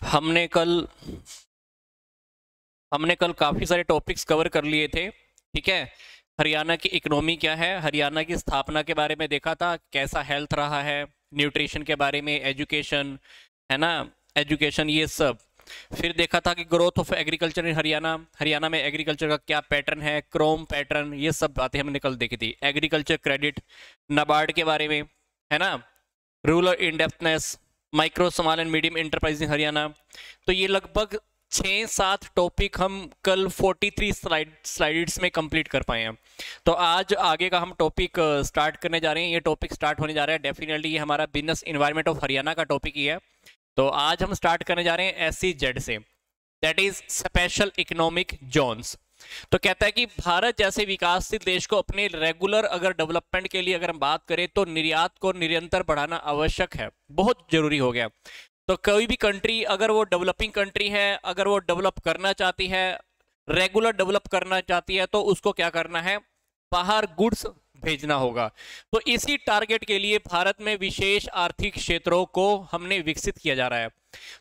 हमने कल हमने कल काफ़ी सारे टॉपिक्स कवर कर लिए थे। ठीक है। हरियाणा की इकोनॉमी क्या है, हरियाणा की स्थापना के बारे में देखा था, कैसा हेल्थ रहा है, न्यूट्रिशन के बारे में, एजुकेशन, है ना, एजुकेशन ये सब। फिर देखा था कि growth of agriculture in Haryana, Haryana में एग्रीकल्चर का क्या पैटर्न है, क्रोम पैटर्न, ये सब बातें हमने कल देखी थी। एग्रीकल्चर क्रेडिट, नाबार्ड के बारे में, है ना, rural in depthness, micro small and medium enterprise in Haryana. तो ये लगभग 6-7 टॉपिक हम कल 43 स्लाइड्स में कंप्लीट कर पाए हैं। तो आज आगे का हम टॉपिक स्टार्ट करने जा रहे हैं। ये टॉपिक स्टार्ट होने जा रहा है, डेफिनेटली ये हमारा बिजनेस इन्वायरमेंट ऑफ हरियाणा का टॉपिक ही है। तो आज हम स्टार्ट करने जा रहे हैं SEZ से, that is special economic zones. तो कहता है कि भारत जैसे विकासशील देश को अपने रेगुलर अगर डेवलपमेंट के लिए अगर हम बात करें तो निर्यात को निरंतर बढ़ाना आवश्यक है, बहुत जरूरी हो गया। तो कोई भी कंट्री अगर वो डेवलपिंग कंट्री है, अगर वो डेवलप करना चाहती है, रेगुलर डेवलप करना चाहती है, तो उसको क्या करना है, बाहर गुड्स भेजना होगा। तो इसी टारगेट के लिए भारत में विशेष आर्थिक क्षेत्रों को हमने विकसित किया जा रहा है।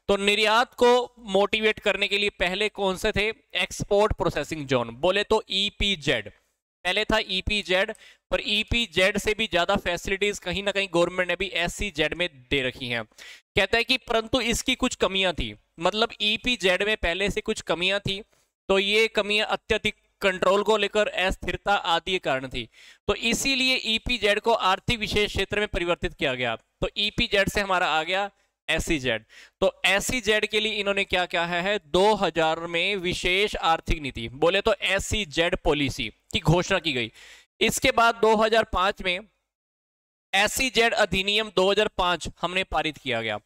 तो निर्यात को मोटिवेट करने के लिए पहले कौन से थे, एक्सपोर्ट प्रोसेसिंग जोन, बोले तो EPZ पहले था EPZ, पर EPZ से भी ज्यादा फैसिलिटीज कहीं ना कहीं गवर्नमेंट ने भी SEZ में दे रखी हैं। कहता है कि परंतु इसकी कुछ कमियां थी, मतलब EPZ में पहले से कुछ कमियां थी, तो ये कमियां अत्यधिक कंट्रोल को लेकर, अस्थिरता आदि के कारण थी। तो इसीलिए EPZ को आर्थिक विशेष क्षेत्र में परिवर्तित किया गया। तो EPZ से हमारा आ गया SEZ। तो SEZ के लिए इन्होंने क्या क्या है 2000 में विशेष आर्थिक नीति, बोले तो SEZ पॉलिसी की घोषणा की गई। इसके बाद 2005 में SEZ अधिनियम 2005 हमने पारित किया गया।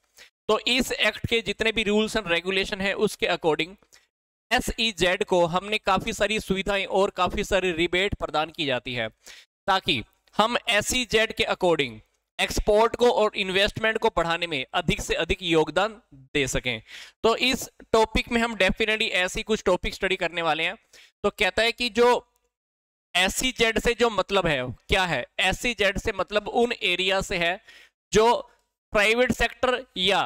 तो इस एक्ट के जितने भी रूल्स एंड रेगुलेशन है उसके अकॉर्डिंग SEZ को हमने काफी सारी सुविधाएं और काफी सारी रिबेट प्रदान की जाती है, ताकि हम SEZ के अकॉर्डिंग एक्सपोर्ट को और इन्वेस्टमेंट को बढ़ाने में अधिक से अधिक योगदान दे सकें। तो इस टॉपिक में हम डेफिनेटली ऐसी कुछ टॉपिक स्टडी करने वाले हैं। तो कहता है कि जो SEZ से जो मतलब है क्या है, SEZ से मतलब उन एरिया से है जो प्राइवेट सेक्टर या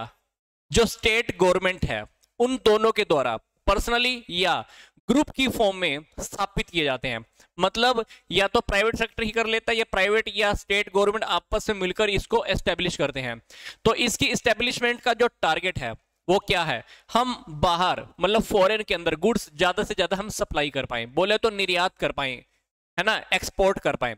जो स्टेट गवर्नमेंट है उन दोनों के द्वारा पर्सनली या ग्रुप की फॉर्म में स्थापित किए जाते हैं। मतलब या तो प्राइवेट सेक्टर ही कर लेता है या प्राइवेट या स्टेट गवर्नमेंट आपस में मिलकर इसको एस्टेब्लिश करते हैं। तो इसकी एस्टेब्लिशमेंट का जो टारगेट है वो क्या है, हम बाहर मतलब फॉरेन के अंदर गुड्स ज्यादा से ज्यादा हम सप्लाई कर पाए, बोले तो निर्यात कर पाए, है ना, एक्सपोर्ट कर पाए।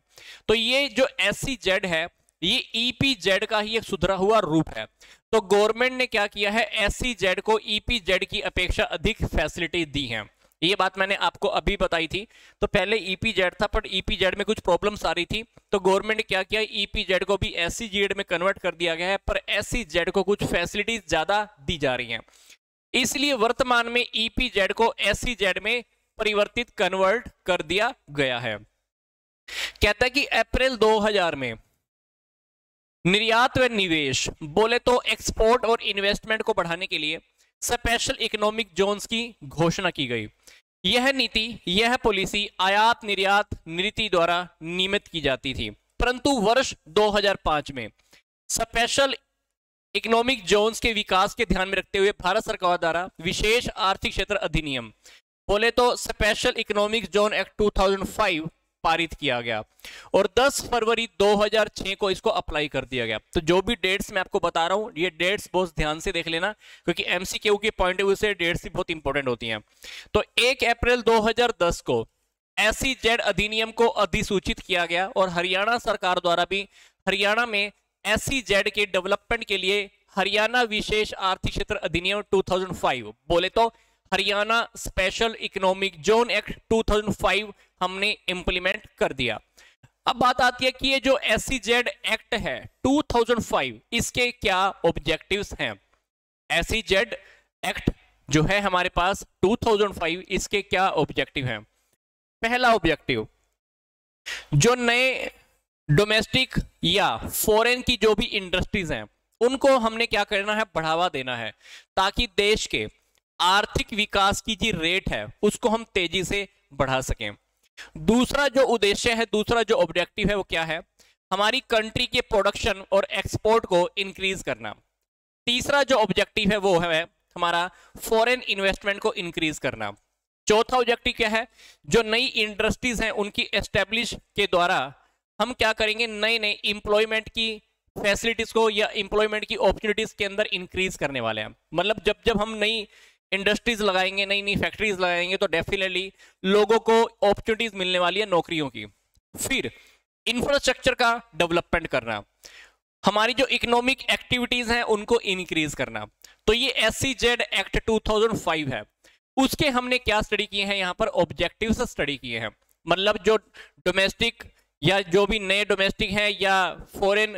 तो ये जो SEZ है ये EPZ का ही एक सुधरा हुआ रूप है। तो गवर्नमेंट ने क्या किया है, SEZ को EPZ की अपेक्षा अधिक फैसिलिटी दी है। ये बात मैंने आपको अभी बताई थी। तो पहले EPZ था, पर EPZ में कुछ प्रॉब्लम्स आ रही थी, तो गवर्नमेंट ने क्या किया, EPZ को भी SEZ में कन्वर्ट कर दिया गया है, पर SEZ को कुछ फैसिलिटीज ज्यादा दी जा रही हैं। इसलिए वर्तमान में EPZ को SEZ में परिवर्तित कन्वर्ट कर दिया गया है। कहता है कि अप्रैल 2000 में निर्यात व निवेश, बोले तो एक्सपोर्ट और इन्वेस्टमेंट को बढ़ाने के लिए स्पेशल इकोनॉमिक जोन्स की घोषणा की गई। यह नीति, यह पॉलिसी आयात निर्यात नीति द्वारा नियमित की जाती थी, परंतु वर्ष 2005 में स्पेशल इकोनॉमिक जोन्स के विकास के ध्यान में रखते हुए भारत सरकार द्वारा विशेष आर्थिक क्षेत्र अधिनियम, बोले तो स्पेशल इकोनॉमिक जोन एक्ट 2005 पारित किया गया और 10 फरवरी 2006 को इसको अप्लाई कर दिया गया। तो जो भी डेट्स मैं आपको बता रहा हूं ये डेट्स बहुत ध्यान से देख लेना, क्योंकि MCQ के पॉइंट ऑफ व्यू से डेट्स भी बहुत इंपॉर्टेंट होती हैं। तो 1 अप्रैल 2010 को SEZ अधिनियम को अधिसूचित किया गया और हरियाणा सरकार द्वारा भी हरियाणा में SEZ के डेवलपमेंट के लिए हरियाणा विशेष आर्थिक क्षेत्र अधिनियम 2005, बोले तो Haryana special economic zone act 2005 हमने इंप्लीमेंट कर दिया। अब बात आती है कि ये जो SEZ एक्ट है 2005 इसके क्या ऑब्जेक्टिव्स हैं। SEZ एक्ट जो है हमारे पास 2005 इसके क्या ऑब्जेक्टिव हैं। पहला ऑब्जेक्टिव, जो नए डोमेस्टिक या फॉरेन की जो भी इंडस्ट्रीज हैं उनको हमने क्या करना है, बढ़ावा देना है, ताकि देश के आर्थिक विकास की जो रेट है उसको हम तेजी से बढ़ा सकें। दूसरा जो उद्देश्य है, दूसरा जो ऑब्जेक्टिव है वो क्या है, हमारी कंट्री के प्रोडक्शन और एक्सपोर्ट को इंक्रीज करना। तीसरा जो ऑब्जेक्टिव है वो है हमारा फॉरेन इन्वेस्टमेंट को इंक्रीज करना। चौथा ऑब्जेक्टिव क्या है, जो नई इंडस्ट्रीज हैं उनकी एस्टेब्लिश के द्वारा हम क्या करेंगे, नए नए इंप्लॉयमेंट की फैसिलिटीज को या इंप्लॉयमेंट की अपॉर्चुनिटीज के अंदर इंक्रीज करने वाले हैं। मतलब जब जब हम नई इंडस्ट्रीज लगाएंगे, नई नई फैक्ट्रीज लगाएंगे, तो डेफिनेटली लोगों को अपॉर्चुनिटीज मिलने वाली है नौकरियों की। फिर इंफ्रास्ट्रक्चर का डेवलपमेंट करना, हमारी जो इकोनॉमिक एक्टिविटीज हैं उनको इंक्रीज करना। तो ये SEZ एक्ट 2005 है, उसके हमने क्या स्टडी किए हैं, यहाँ पर ऑब्जेक्टिव्स स्टडी किए हैं। मतलब जो डोमेस्टिक या जो भी नए डोमेस्टिक हैं या फॉरेन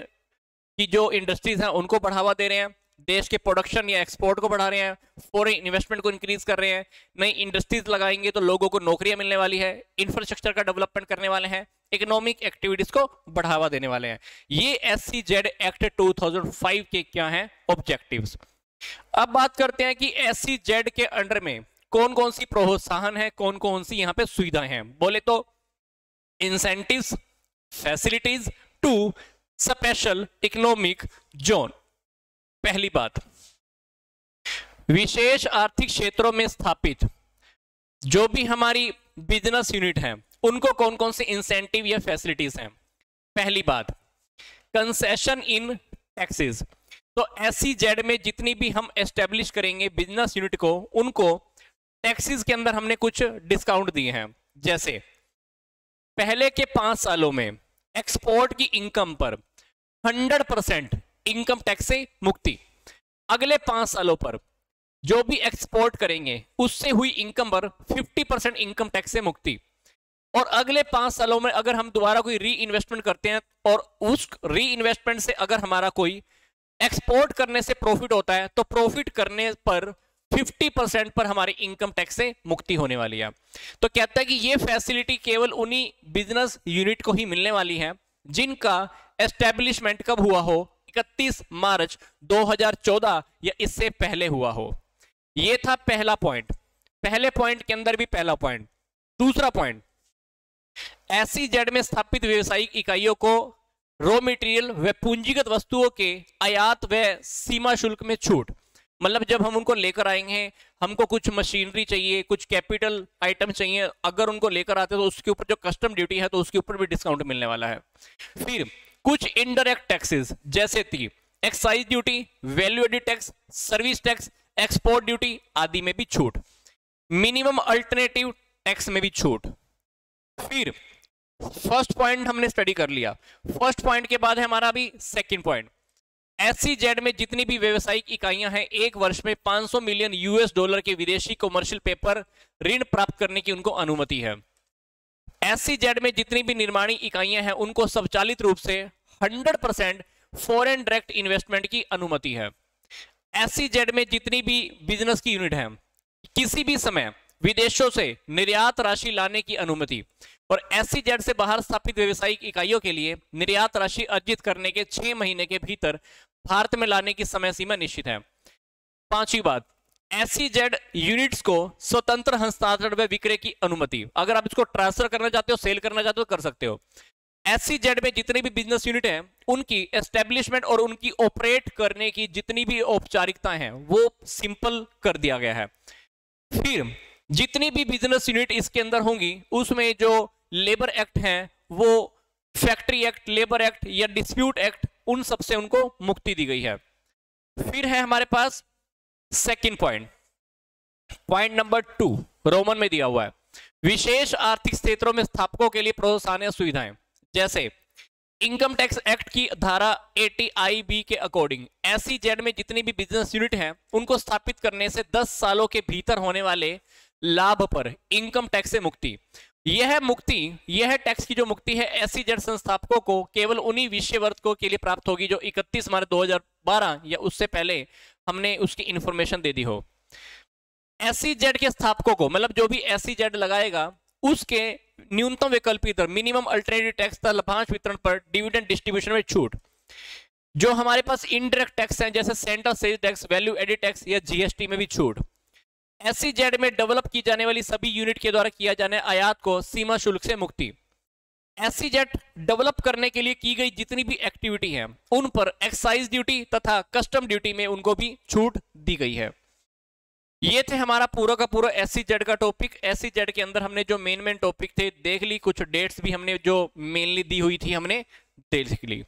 की जो इंडस्ट्रीज हैं उनको बढ़ावा दे रहे हैं, देश के प्रोडक्शन या एक्सपोर्ट को बढ़ा रहे हैं, फॉरेन इन्वेस्टमेंट को इंक्रीज कर रहे हैं, नई इंडस्ट्रीज लगाएंगे तो लोगों को नौकरियां मिलने वाली है, इंफ्रास्ट्रक्चर का डेवलपमेंट करने वाले हैं, इकोनॉमिक एक्टिविटीज को बढ़ावा देने वाले हैं। ये SEZ एक्ट 2005 के क्या हैं ऑब्जेक्टिव्स। अब बात करते हैं कि SEZ के अंडर में कौन कौन सी प्रोत्साहन है, कौन कौन सी यहां पे सुविधाएं हैं। बोले तो incentives, facilities to special economic zone. पहली बात, विशेष आर्थिक क्षेत्रों में स्थापित जो भी हमारी बिजनेस यूनिट है उनको कौन कौन से इंसेंटिव या फैसिलिटीज हैं। पहली बात, कंसेशन इन टैक्सेस। तो SEZ में जितनी भी हम एस्टेब्लिश करेंगे बिजनेस यूनिट को, उनको टैक्सेस के अंदर हमने कुछ डिस्काउंट दिए हैं। जैसे पहले के 5 सालों में एक्सपोर्ट की इनकम पर 100% इनकम टैक्स से मुक्ति। अगले 5 सालों पर जो भी एक्सपोर्ट करेंगे उससे हुई इनकम पर 50% इनकम टैक्स से मुक्ति। और अगले 5 सालों में अगर हम दोबारा कोई री इन्वेस्टमेंट करते हैं और उस री इन्वेस्टमेंट से अगर हमारा कोई एक्सपोर्ट करने से प्रॉफिट होता है तो प्रॉफिट करने पर 50% पर हमारी इनकम टैक्स से मुक्ति होने वाली है। तो कहता है कि ये फैसिलिटी केवल उन्हीं बिजनेस यूनिट को ही मिलने वाली है जिनका एस्टेब्लिशमेंट कब हुआ हो, 31 मार्च 2014 या इससे पहले हुआ हो। ये था पहला पॉइंट, पहले पॉइंट के अंदर भी पहला पॉइंट। दूसरा पॉइंट, SEZ में स्थापित व्यवसायिक इकाइयों को रॉ मटेरियल व पूंजीगत वस्तुओं के आयात व सीमा शुल्क में छूट। मतलब जब हम उनको लेकर आएंगे, हमको कुछ मशीनरी चाहिए, कुछ कैपिटल आइटम चाहिए, अगर उनको लेकर आते हैं तो उसके ऊपर जो कस्टम ड्यूटी है तो उसके ऊपर भी डिस्काउंट मिलने वाला है। फिर कुछ इनडायरेक्ट टैक्सेस जैसे थी excise duty, value added tax, service tax, export duty आदि में भी छूट। मिनिमम अल्टरनेटिव टैक्स में भी छूट। फिर फर्स्ट पॉइंट हमने स्टडी कर लिया। फर्स्ट पॉइंट के बाद है हमारा अभी सेकंड पॉइंट, SEZ में जितनी भी व्यवसायिक इकाइयां हैं एक वर्ष में 500 मिलियन US$ के विदेशी कमर्शियल पेपर ऋण प्राप्त करने की उनको अनुमति है। SEZ में जितनी भी निर्माणी इकाइयां हैं उनको स्वचालित रूप से 100% फॉरेन डायरेक्ट इन्वेस्टमेंट की अनुमति है। SEZ में जितनी भी बिजनेस की यूनिट है किसी भी समय विदेशों से निर्यात राशि लाने की अनुमति, और SEZ से बाहर स्थापित व्यवसायिक इकाइयों के लिए निर्यात राशि अर्जित करने के 6 महीने के भीतर भारत में लाने की समय सीमा निश्चित है। पांचवी बात, SEZ यूनिट्स को स्वतंत्र हस्तांतरण व विक्रय की अनुमति। अगर आप इसको ट्रांसफर करना चाहते हो, सेल करना चाहते हो, कर सकते हो। SEZ में जितने भी बिजनेस यूनिट हैं उनकी एस्टेब्लिशमेंट और उनकी ऑपरेट करने की जितनी भी औपचारिकताएं हैं वो सिंपल कर दिया गया है। फिर जितनी भी बिजनेस यूनिट इसके अंदर होंगी उसमें जो लेबर एक्ट हैं वो फैक्ट्री एक्ट, लेबर एक्ट या डिस्प्यूट एक्ट, उन सब से उनको मुक्ति दी गई है। फिर है हमारे पास second point, point number 2 Roman में दिया हुआ है, विशेष आर्थिक क्षेत्रों में स्थापकों के लिए प्रोत्साहन या सुविधाएं। जैसे इनकम टैक्स एक्ट की धारा 80IB के अकॉर्डिंग SEZ में जितनी भी बिजनेस यूनिट हैं उनको स्थापित करने से 10 सालों के भीतर होने वाले लाभ पर इनकम टैक्स से मुक्ति। यह मुक्ति, यह टैक्स की जो मुक्ति है SEZ संस्थापकों को केवल उन्हीं विषय वर्गों के लिए प्राप्त होगी जो 31 मार्च 2012 या उससे पहले हमने उसकी इंफॉर्मेशन दे दी हो। SEZ के स्थापकों को, मतलब जो भी SEZ लगाएगा उसके न्यूनतम वैकल्पिक दर, मिनिमम अल्टरनेटिव टैक्स तथा लाभांश वितरण पर डिविडेंड डिस्ट्रीब्यूशन में छूट। जो हमारे पास इनडायरेक्ट टैक्स हैं जैसे central sales tax, value added tax या GST में भी छूट। SEZ में डेवलप की जाने वाली सभी यूनिट के द्वारा किया जाने आयात को सीमा शुल्क से मुक्ति। SEZ डेवलप करने के लिए की गई जितनी भी एक्टिविटी है उन पर एक्साइज ड्यूटी तथा कस्टम ड्यूटी में उनको भी छूट दी गई है। ये थे हमारा पूरा का पूरा SEZ का टॉपिक। SEZ के अंदर हमने जो मेन टॉपिक थे देख ली, कुछ डेट्स भी हमने जो मेनली दी हुई थी हमने देख ली।